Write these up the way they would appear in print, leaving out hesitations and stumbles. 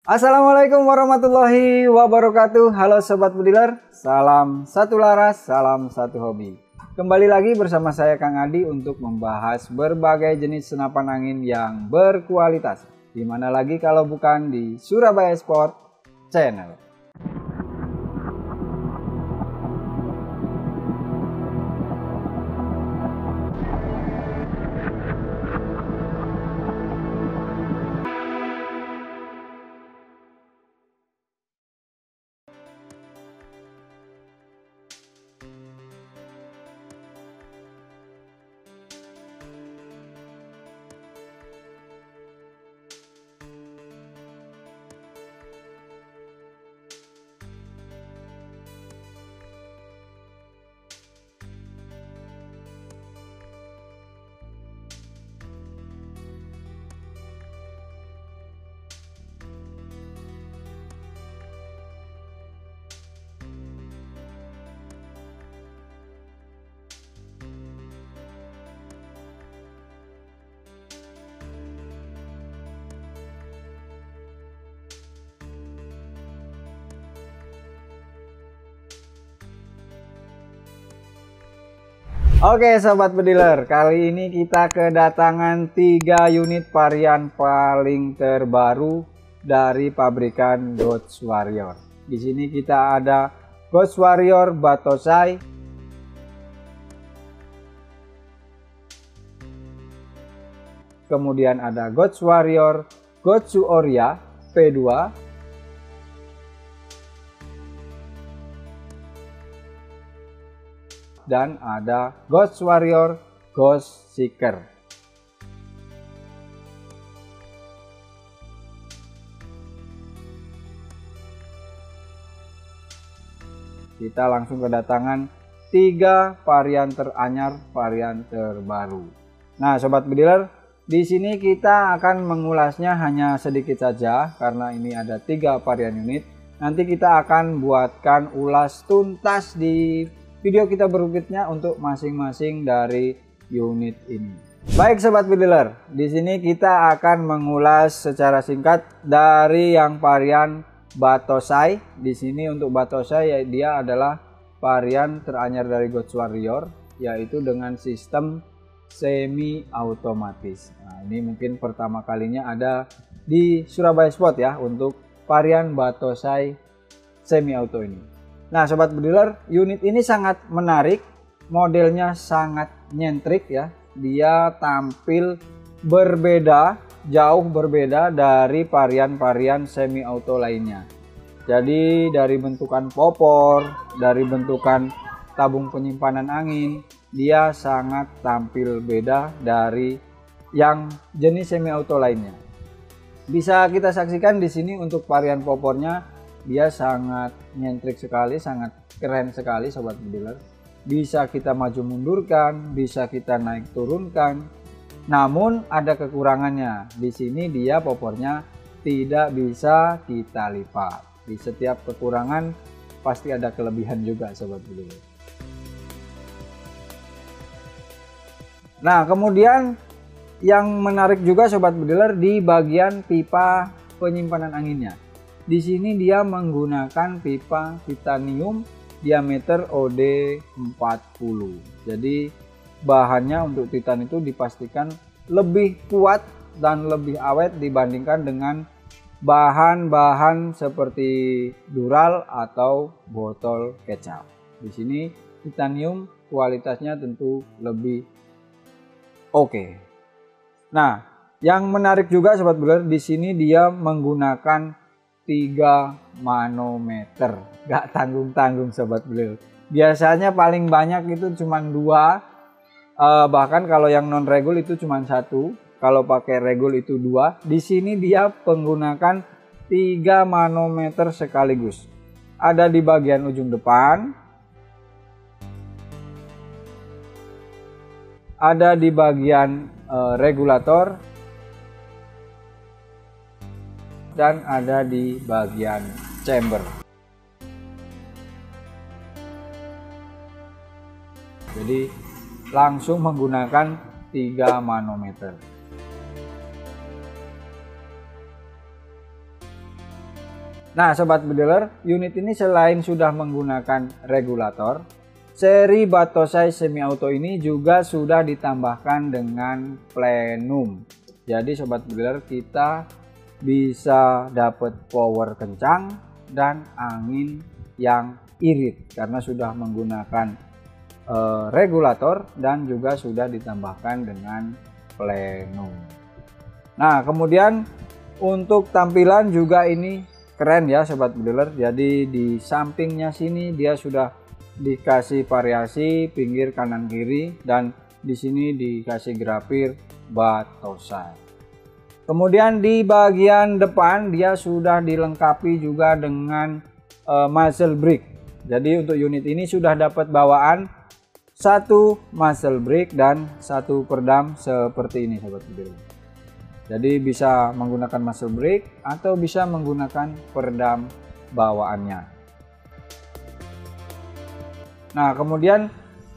Assalamualaikum warahmatullahi wabarakatuh. Halo Sobat Bediler, salam satu laras, salam satu hobi. Kembali lagi bersama saya Kang Adi untuk membahas berbagai jenis senapan angin yang berkualitas. Dimana lagi kalau bukan di Surabaya Sport Channel. Oke Sobat Bediler, kali ini kita kedatangan 3 unit varian paling terbaru dari pabrikan Ghost Warrior. Di sini kita ada Ghost Warrior Batosai, kemudian ada Ghost Warrior Gotsu Oria P2, dan ada Ghost Warrior Ghost Seeker. Kita langsung kedatangan 3 varian teranyar, varian terbaru. Nah, Sobat Bediler, di sini kita akan mengulasnya hanya sedikit saja karena ini ada 3 varian unit. Nanti kita akan buatkan ulas tuntas di video kita berikutnya untuk masing-masing dari unit ini. Baik Sobat Bediler, di sini kita akan mengulas secara singkat dari yang varian Batosai. Di sini untuk Batosai ya, dia adalah varian teranyar dari Ghost Warrior, yaitu dengan sistem semi otomatis. Nah, ini mungkin pertama kalinya ada di Surabaya Sport ya untuk varian Batosai semi auto ini. Nah Sobat Bediler, unit ini sangat menarik, modelnya sangat nyentrik ya. Dia tampil berbeda, jauh berbeda dari varian-varian semi auto lainnya. Jadi dari bentukan popor, dari bentukan tabung penyimpanan angin, dia sangat tampil beda dari yang jenis semi auto lainnya. Bisa kita saksikan di sini untuk varian popornya. Dia sangat nyentrik sekali, sangat keren sekali Sobat Bediler. Bisa kita maju mundurkan, bisa kita naik turunkan. Namun ada kekurangannya. Di sini dia popornya tidak bisa kita lipat. Di setiap kekurangan pasti ada kelebihan juga Sobat Bediler. Nah, kemudian yang menarik juga Sobat Bediler di bagian pipa penyimpanan anginnya. Di sini dia menggunakan pipa titanium diameter OD40. Jadi bahannya untuk titan itu dipastikan lebih kuat dan lebih awet dibandingkan dengan bahan-bahan seperti dural atau botol kecap. Di sini titanium kualitasnya tentu lebih oke. Nah, yang menarik juga Sobat Bediler, di sini dia menggunakan 3 manometer, gak tanggung-tanggung Sobat Bediler. Biasanya paling banyak itu cuma 2, bahkan kalau yang non regul itu cuma 1, kalau pakai regul itu 2. Di sini dia menggunakan 3 manometer sekaligus. Ada di bagian ujung depan, ada di bagian regulator, dan ada di bagian chamber. Jadi langsung menggunakan 3 manometer. Nah sobat bediler, unit ini selain sudah menggunakan regulator, seri Batosai semi auto ini juga sudah ditambahkan dengan plenum. Jadi sobat bediler, kita bisa dapat power kencang dan angin yang irit karena sudah menggunakan regulator dan juga sudah ditambahkan dengan plenum. Nah kemudian untuk tampilan juga ini keren ya sobat bediler. Jadi di sampingnya sini dia sudah dikasih variasi pinggir kanan kiri dan di sini dikasih grafir Batosai. Kemudian di bagian depan dia sudah dilengkapi juga dengan muzzle brake. Jadi untuk unit ini sudah dapat bawaan satu muzzle brake dan satu peredam seperti ini sobat bediler. Jadi bisa menggunakan muzzle brake atau bisa menggunakan peredam bawaannya. Nah kemudian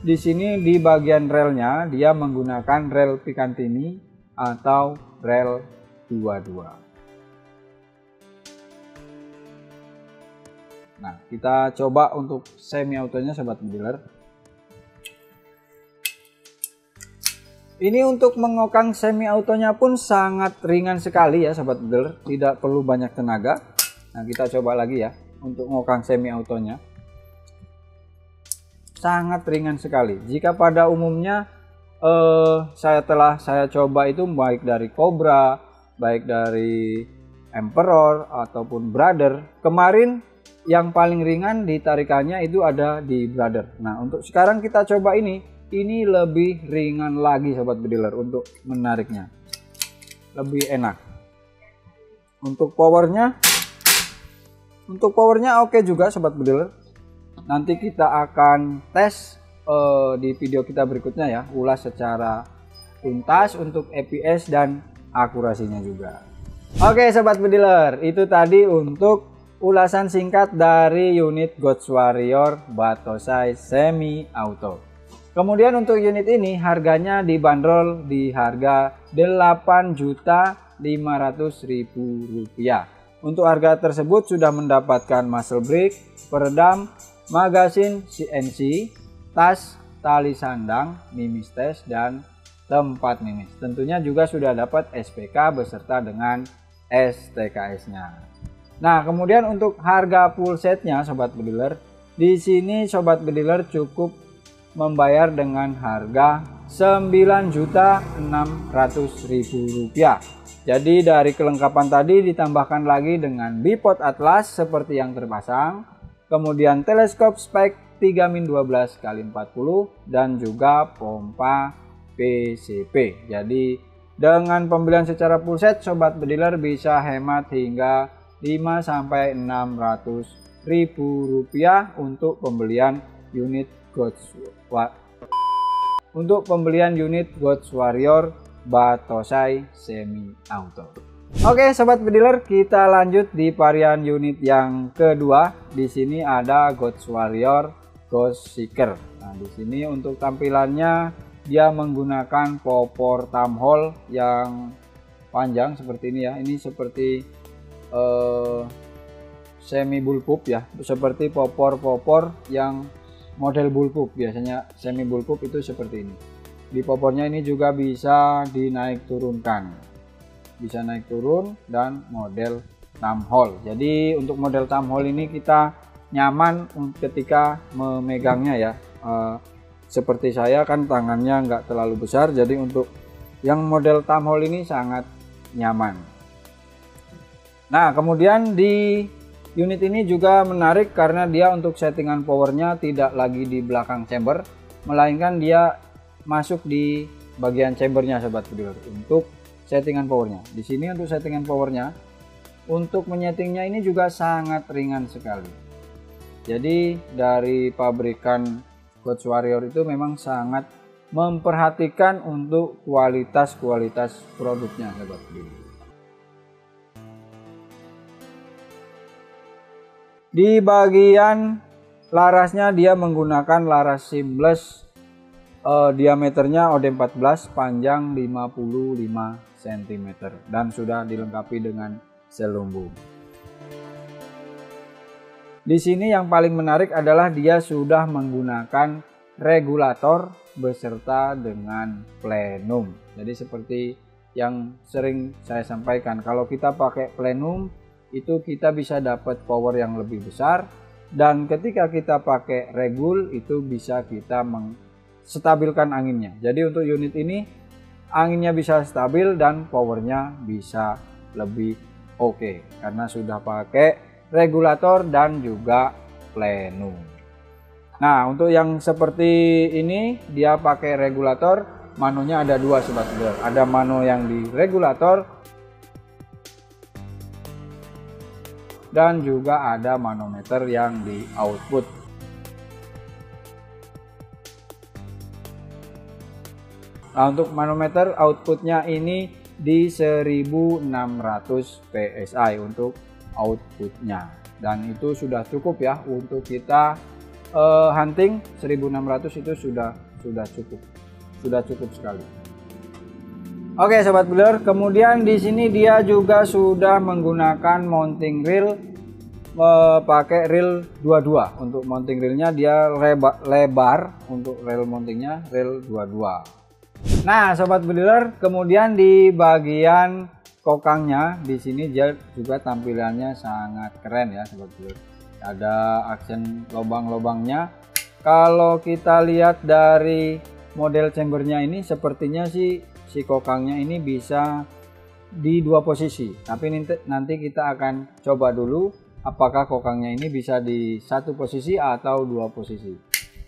di sini di bagian relnya dia menggunakan rel Picatinny atau rel 22. Nah kita coba untuk semi autonya sobat bediler. Ini untuk mengokang semi autonya pun sangat ringan sekali ya sobat bediler, tidak perlu banyak tenaga. Nah kita coba lagi ya untuk ngokang semi autonya. Sangat ringan sekali. Jika pada umumnya saya coba itu baik dari Cobra, baik dari Emperor ataupun Brother. Kemarin yang paling ringan ditarikannya itu ada di Brother. Nah untuk sekarang kita coba ini lebih ringan lagi sobat bediler untuk menariknya, lebih enak. Untuk powernya oke juga sobat bediler. Nanti kita akan tes di video kita berikutnya ya, ulas secara tuntas untuk EPS dan akurasinya juga. Oke sobat bediler, itu tadi untuk ulasan singkat dari unit Ghost Warrior Batosai semi auto. Kemudian untuk unit ini harganya dibanderol di harga Rp8.500.000. Untuk harga tersebut sudah mendapatkan muzzle brake, peredam, magasin CNC, tas, tali sandang, mimis tes, dan tempat mimis. Tentunya juga sudah dapat SPK beserta dengan STKS-nya. Nah, kemudian untuk harga full setnya sobat bediler, di sini sobat bediler cukup membayar dengan harga Rp9.600.000. Jadi dari kelengkapan tadi ditambahkan lagi dengan bipod atlas seperti yang terpasang, kemudian teleskop spek 3-12x40 dan juga pompa PCP. Jadi dengan pembelian secara full set sobat bediler bisa hemat hingga Rp500.000 untuk pembelian unit Ghost Warrior Batosai semi auto. Oke sobat bediler, kita lanjut di varian unit yang kedua. Di sini ada Ghost Warrior Ghost Seeker. Nah, di sini untuk tampilannya dia menggunakan popor tamhole yang panjang seperti ini ya. Ini seperti semi bullpup ya, seperti popor-popor yang model bullpup. Biasanya semi bullpup itu seperti ini. Di popornya ini juga bisa dinaik turunkan, bisa naik turun dan model tamhole. Jadi untuk model tamhole ini kita nyaman ketika memegangnya ya. Seperti saya kan tangannya nggak terlalu besar, jadi untuk yang model tamhole ini sangat nyaman. Nah kemudian di unit ini juga menarik karena dia untuk settingan powernya tidak lagi di belakang chamber, melainkan dia masuk di bagian chambernya sobat bediler untuk settingan powernya. Di sini untuk settingan powernya, untuk menyetingnya ini juga sangat ringan sekali. Jadi dari pabrikan Ghost Warrior itu memang sangat memperhatikan untuk kualitas produknya sobat bediler. Di bagian larasnya dia menggunakan laras seamless, diameternya OD14, panjang 55 cm dan sudah dilengkapi dengan sel lumbung. Di sini yang paling menarik adalah dia sudah menggunakan regulator beserta dengan plenum. Jadi seperti yang sering saya sampaikan, kalau kita pakai plenum itu kita bisa dapat power yang lebih besar, dan ketika kita pakai regul itu bisa kita stabilkan anginnya. Jadi untuk unit ini anginnya bisa stabil dan powernya bisa lebih oke karena sudah pakai regulator dan juga plenum. Nah, untuk yang seperti ini dia pakai regulator, manunya ada dua sobat bediler. Ada manu yang di regulator dan juga ada manometer yang di output. Nah, untuk manometer outputnya ini di 1600 PSI untuk outputnya, dan itu sudah cukup ya untuk kita hunting. 1600 itu sudah cukup sekali. Oke sobat bediler, kemudian di sini dia juga sudah menggunakan mounting reel, pakai reel 22. Untuk mounting reelnya dia lebar, untuk reel mountingnya reel 22. Nah sobat bediler, kemudian di bagian kokangnya di sini dia juga tampilannya sangat keren ya sobat bediler. Ada aksen lubang-lubangnya. Kalau kita lihat dari model chambernya ini, sepertinya sih si kokangnya ini bisa di dua posisi, tapi nanti kita akan coba dulu apakah kokangnya ini bisa di satu posisi atau dua posisi.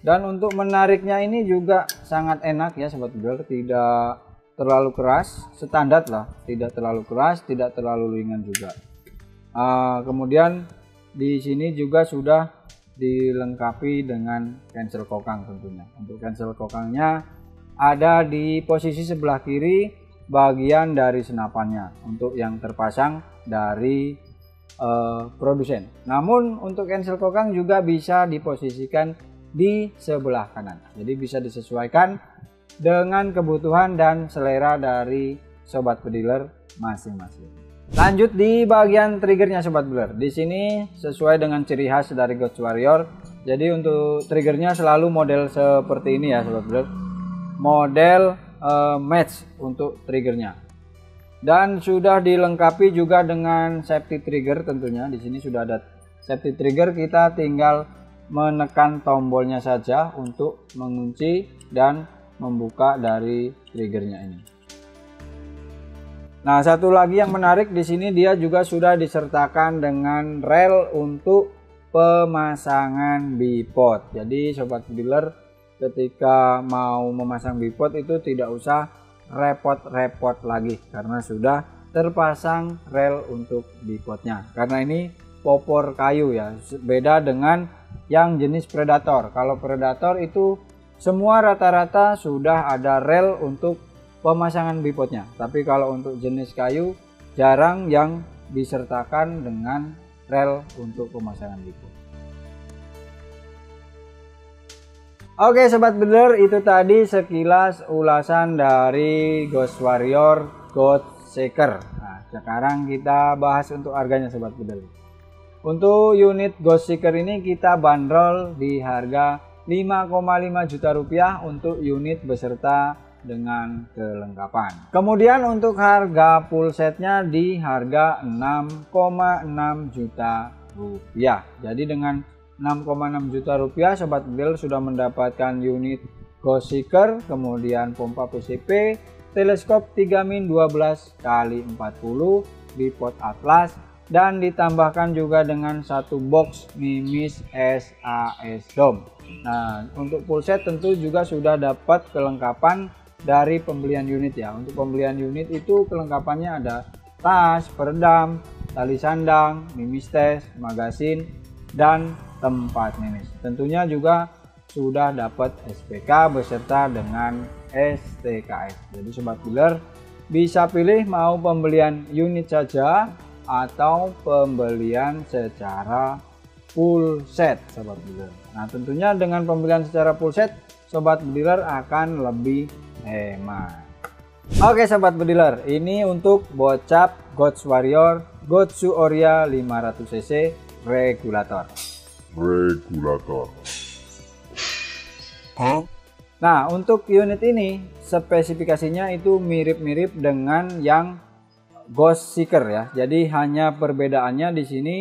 Dan untuk menariknya ini juga sangat enak ya sobat bediler, tidak terlalu keras, standar lah, tidak terlalu keras, tidak terlalu ringan juga. Kemudian di sini juga sudah dilengkapi dengan cancel kokang tentunya. Untuk cancel kokangnya ada di posisi sebelah kiri bagian dari senapannya untuk yang terpasang dari produsen. Namun untuk cancel kokang juga bisa diposisikan di sebelah kanan. Jadi bisa disesuaikan dengan kebutuhan dan selera dari sobat bediler masing-masing. Lanjut di bagian triggernya sobat bediler. Di sini sesuai dengan ciri khas dari Ghost Warrior. Jadi untuk triggernya selalu model seperti ini ya sobat bediler. Model match untuk triggernya. Dan sudah dilengkapi juga dengan safety trigger tentunya. Di sini sudah ada safety trigger, kita tinggal menekan tombolnya saja untuk mengunci dan membuka dari triggernya ini. Nah, satu lagi yang menarik di sini dia juga sudah disertakan dengan rel untuk pemasangan bipod. Jadi sobat bediler ketika mau memasang bipod itu tidak usah repot-repot lagi karena sudah terpasang rel untuk bipodnya. Karena ini popor kayu ya, beda dengan yang jenis predator. Kalau predator itu semua rata-rata sudah ada rel untuk pemasangan bipodnya, tapi kalau untuk jenis kayu jarang yang disertakan dengan rel untuk pemasangan bipod. Oke sobat bediler, itu tadi sekilas ulasan dari Ghost Warrior Ghost Seeker. Nah, sekarang kita bahas untuk harganya sobat bediler. Untuk unit Ghost Seeker ini kita bandrol di harga 5,5 juta rupiah untuk unit beserta dengan kelengkapan. Kemudian untuk harga full setnya di harga 6,6 juta rupiah. Jadi dengan 6,6 juta rupiah sobat bediler sudah mendapatkan unit Ghost Seeker, kemudian pompa PCP, teleskop 3 min 12 x 40, bipod Atlas, dan ditambahkan juga dengan satu box Mimis SAS Dome. Nah, untuk full set tentu juga sudah dapat kelengkapan dari pembelian unit ya. Untuk pembelian unit itu kelengkapannya ada tas, peredam, tali sandang, mimis tes, magasin, dan tempat mimis. Tentunya juga sudah dapat SPK beserta dengan STKS. Jadi sobat bediler bisa pilih mau pembelian unit saja atau pembelian secara full set sobat bediler. Nah, tentunya dengan pembelian secara full set sobat bediler akan lebih hemat. Oke sobat bediler, ini untuk bocap Ghost Warrior Gotsu Oria 500cc regulator. regulator. Nah, untuk unit ini spesifikasinya itu mirip-mirip dengan yang Ghost Seeker ya. Jadi hanya perbedaannya di sini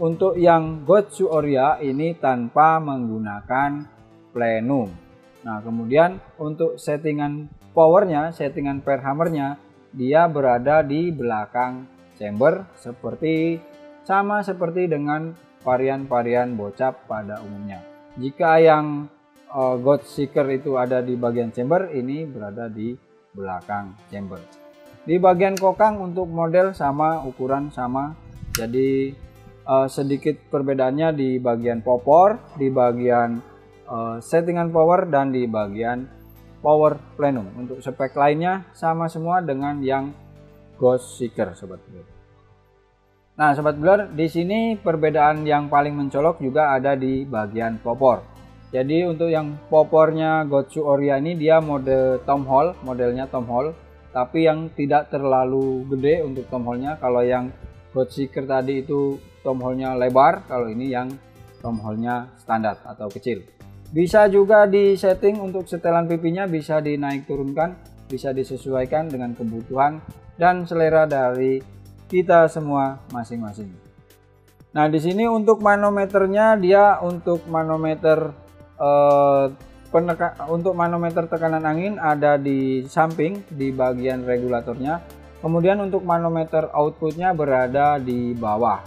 untuk yang Gotsu Oria ini tanpa menggunakan plenum. Nah, kemudian untuk settingan powernya, settingan per hammernya, dia berada di belakang chamber sama seperti dengan varian-varian bocap pada umumnya. Jika yang God Seeker itu ada di bagian chamber, ini berada di belakang chamber. Di bagian kokang untuk model sama, ukuran sama. Jadi sedikit perbedaannya di bagian popor, di bagian settingan power, dan di bagian power plenum. Untuk spek lainnya sama semua dengan yang Ghost Seeker, sobat builder. Nah, sobat builder, di sini perbedaan yang paling mencolok juga ada di bagian popor. Jadi untuk yang popornya Gotsu Oria ini dia mode tom hole, modelnya tom hole, tapi yang tidak terlalu gede untuk tom hole-nya. Kalau yang God Seeker tadi itu tom hole-nya lebar, kalau ini yang tom hole-nya standar atau kecil. Bisa juga di setting untuk setelan pipinya, bisa dinaik turunkan, bisa disesuaikan dengan kebutuhan dan selera dari kita semua masing-masing. Nah, di sini untuk manometernya dia untuk manometer tekanan angin ada di samping di bagian regulatornya. Kemudian untuk manometer outputnya berada di bawah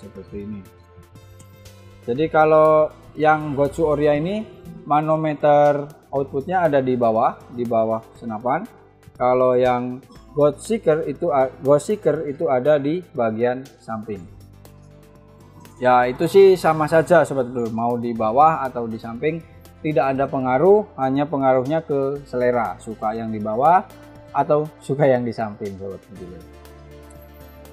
seperti ini. Jadi kalau yang Gotsu Oria ini manometer outputnya ada di bawah senapan. Kalau yang Ghost Seeker itu ada di bagian samping. Ya, itu sih sama saja sobat bro, mau di bawah atau di samping tidak ada pengaruh, hanya pengaruhnya ke selera, suka yang di bawah atau suka yang di samping sobat bro.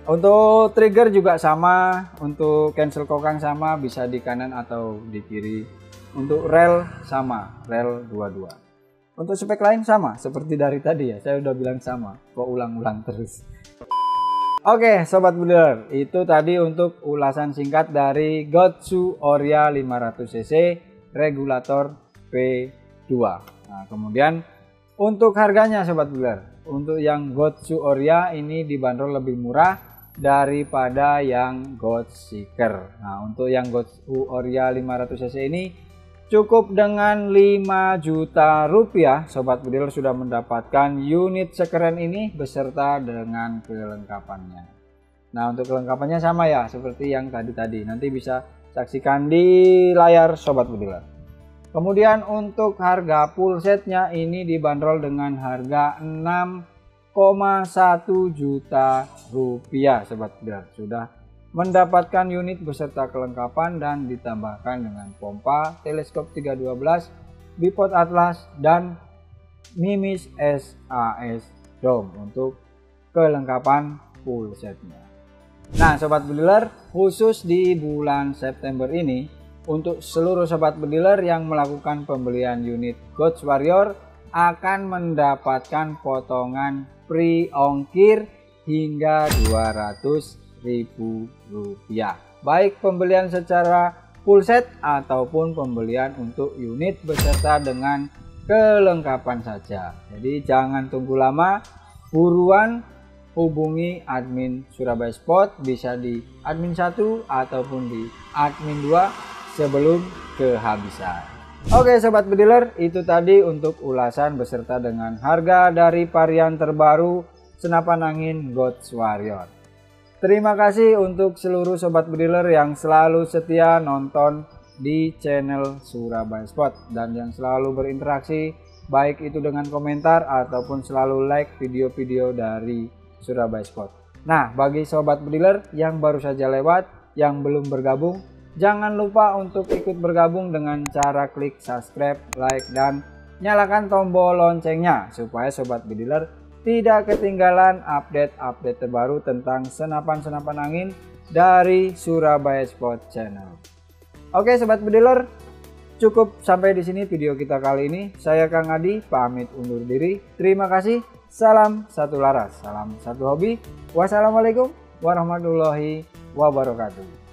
Untuk trigger juga sama, untuk cancel kokang sama, bisa di kanan atau di kiri. Untuk rel sama, rel 22. Untuk spek lain sama seperti dari tadi ya, saya udah bilang sama, kok ulang-ulang terus. Oke sobat builder, itu tadi untuk ulasan singkat dari Gotsu Oria 500cc regulator P2. Nah, kemudian untuk harganya sobat builder, untuk yang Gotsu Oria ini dibanderol lebih murah daripada yang Ghost Seeker. Nah, untuk yang Gotsu Oria 500cc ini cukup dengan 5 juta rupiah, sobat builder sudah mendapatkan unit sekeren ini beserta dengan kelengkapannya. Nah, untuk kelengkapannya sama ya seperti yang tadi. Nanti bisa saksikan di layar sobat builder. Kemudian untuk harga full setnya ini dibanderol dengan harga 6,1 juta rupiah, sobat builder. Sudah mendapatkan unit beserta kelengkapan dan ditambahkan dengan pompa, teleskop 312, bipod atlas, dan Mimis SAS dome untuk kelengkapan full setnya. Nah sobat bediler, khusus di bulan September ini untuk seluruh sobat bediler yang melakukan pembelian unit Ghost Warrior akan mendapatkan potongan free ongkir hingga 200.000 rupiah, baik pembelian secara full set ataupun pembelian untuk unit beserta dengan kelengkapan saja. Jadi jangan tunggu lama, buruan hubungi admin Surabaya Spot, bisa di admin 1 ataupun di admin 2 sebelum kehabisan. Oke sobat bediler, itu tadi untuk ulasan beserta dengan harga dari varian terbaru senapan angin Ghost Warrior. Terima kasih untuk seluruh sobat bediler yang selalu setia nonton di channel Surabaya Spot dan yang selalu berinteraksi baik itu dengan komentar ataupun selalu like video-video dari Surabaya Spot. Nah, bagi sobat bediler yang baru saja lewat, yang belum bergabung, jangan lupa untuk ikut bergabung dengan cara klik subscribe, like, dan nyalakan tombol loncengnya supaya sobat bediler tidak ketinggalan update-update terbaru tentang senapan-senapan angin dari Surabaya Spot Channel. Oke sobat bediler, cukup sampai di sini video kita kali ini. Saya Kang Adi pamit undur diri. Terima kasih. Salam satu laras, salam satu hobi. Wassalamualaikum warahmatullahi wabarakatuh.